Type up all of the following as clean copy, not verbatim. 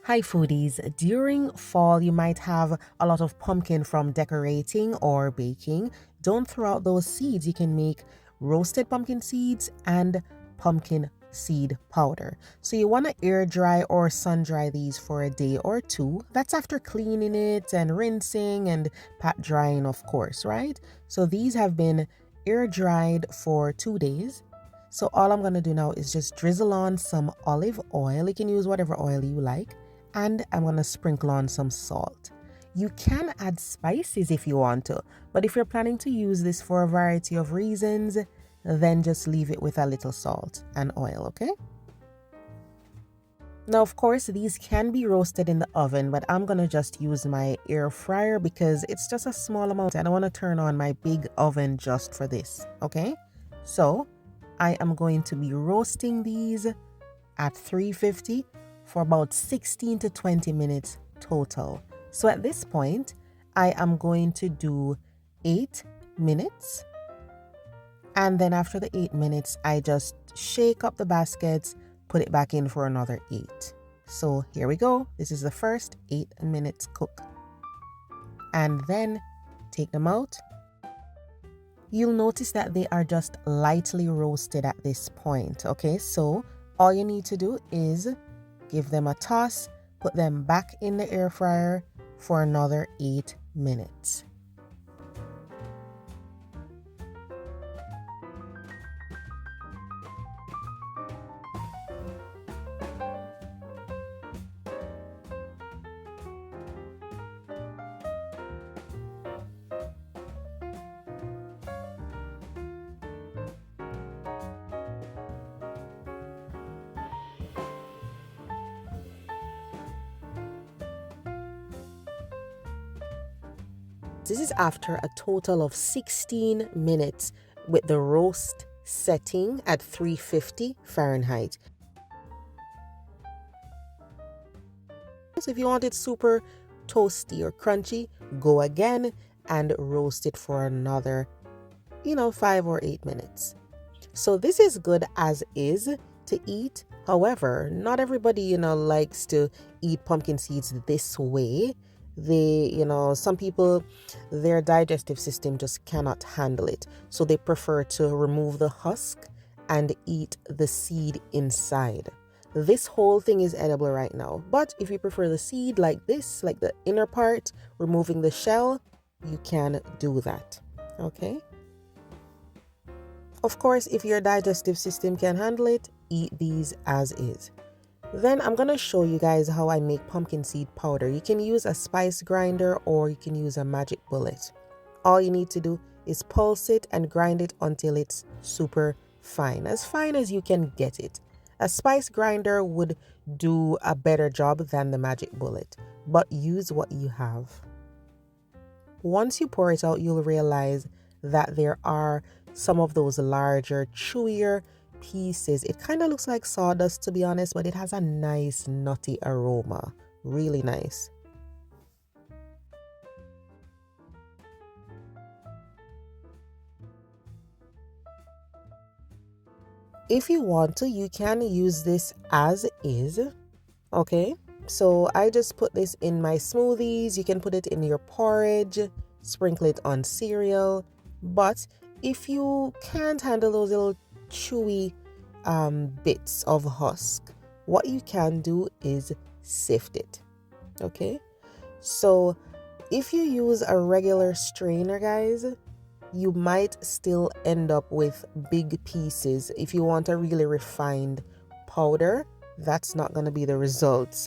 Hi foodies, during fall you might have a lot of pumpkin from decorating or baking. Don't throw out those seeds. You can make roasted pumpkin seeds and pumpkin seed powder. So you want to air dry or sun dry these for a day or two. That's after cleaning it and rinsing and pat drying, of course, right? So these have been air dried for 2 days. So all I'm going to do now is just drizzle on some olive oil. You can use whatever oil you like, and I'm going to sprinkle on some salt. You can add spices if you want to, but if you're planning to use this for a variety of reasons, then just leave it with a little salt and oil, okay? Now, of course, these can be roasted in the oven, but I'm going to just use my air fryer because it's just a small amount. I don't want to turn on my big oven just for this, okay? So I am going to be roasting these at 350 for about 16 to 20 minutes total. So at this point, I am going to do 8 minutes. And then after the 8 minutes, I just shake up the baskets, put it back in for another 8. So here we go. This is the first 8 minutes cook. And then take them out. You'll notice that they are just lightly roasted at this point. Okay, so all you need to do is give them a toss, put them back in the air fryer for another 8 minutes. This is after a total of 16 minutes with the roast setting at 350 Fahrenheit. So if you want it super toasty or crunchy, go again and roast it for another, 5 or 8 minutes. So this is good as is to eat. However, not everybody, likes to eat pumpkin seeds this way. Some people, their digestive system just cannot handle it. So they prefer to remove the husk and eat the seed inside. This whole thing is edible right now. But if you prefer the seed like this, like the inner part, removing the shell, you can do that. Okay? Of course, if your digestive system can handle it, eat these as is. Then I'm going to show you guys how I make pumpkin seed powder. You can use a spice grinder or you can use a magic bullet. All you need to do is pulse it and grind it until it's super fine as you can get it. A spice grinder would do a better job than the magic bullet, but use what you have. Once you pour it out, you'll realize that there are some of those larger, chewier pieces. It kind of looks like sawdust, to be honest, but it has a nice nutty aroma. Really nice. If you want to, you can use this as is. Okay, so I just put this in my smoothies. You can put it in your porridge, sprinkle it on cereal. But if you can't handle those little chewy bits of husk, what you can do is sift it. Okay, so if you use a regular strainer, guys, you might still end up with big pieces. If you want a really refined powder, that's not going to be the results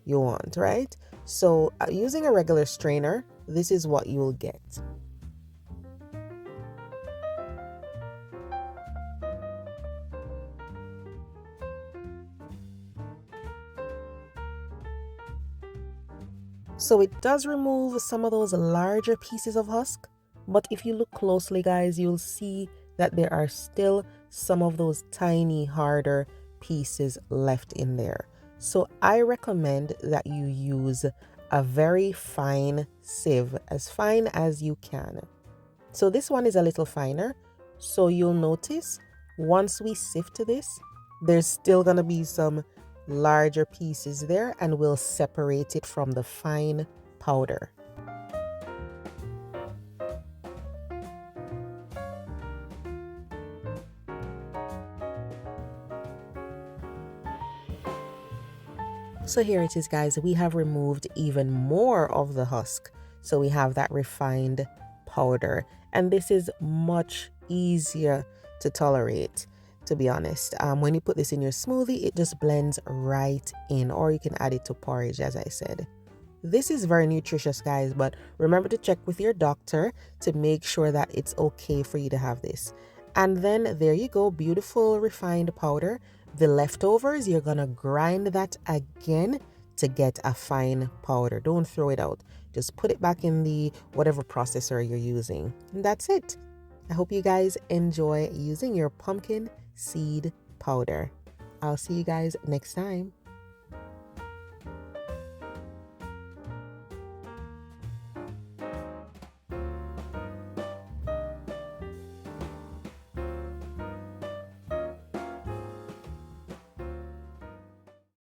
you want, right? So using a regular strainer, this is what you'll get. So it does remove some of those larger pieces of husk, but if you look closely, guys, you'll see that there are still some of those tiny, harder pieces left in there. So I recommend that you use a very fine sieve, as fine as you can. So this one is a little finer, so you'll notice once we sift this, there's still gonna be some larger pieces there and we'll separate it from the fine powder. So here it is, guys. We have removed even more of the husk. So we have that refined powder. And this is much easier to tolerate, to be honest. When you put this in your smoothie, it just blends right in. Or you can add it to porridge, as I said. This is very nutritious, guys. But remember to check with your doctor to make sure that it's okay for you to have this. And then there you go, beautiful refined powder. The leftovers, you're gonna grind that again to get a fine powder. Don't throw it out. Just put it back in the whatever processor you're using. And that's it. I hope you guys enjoy using your pumpkin seed powder. I'll see you guys next time.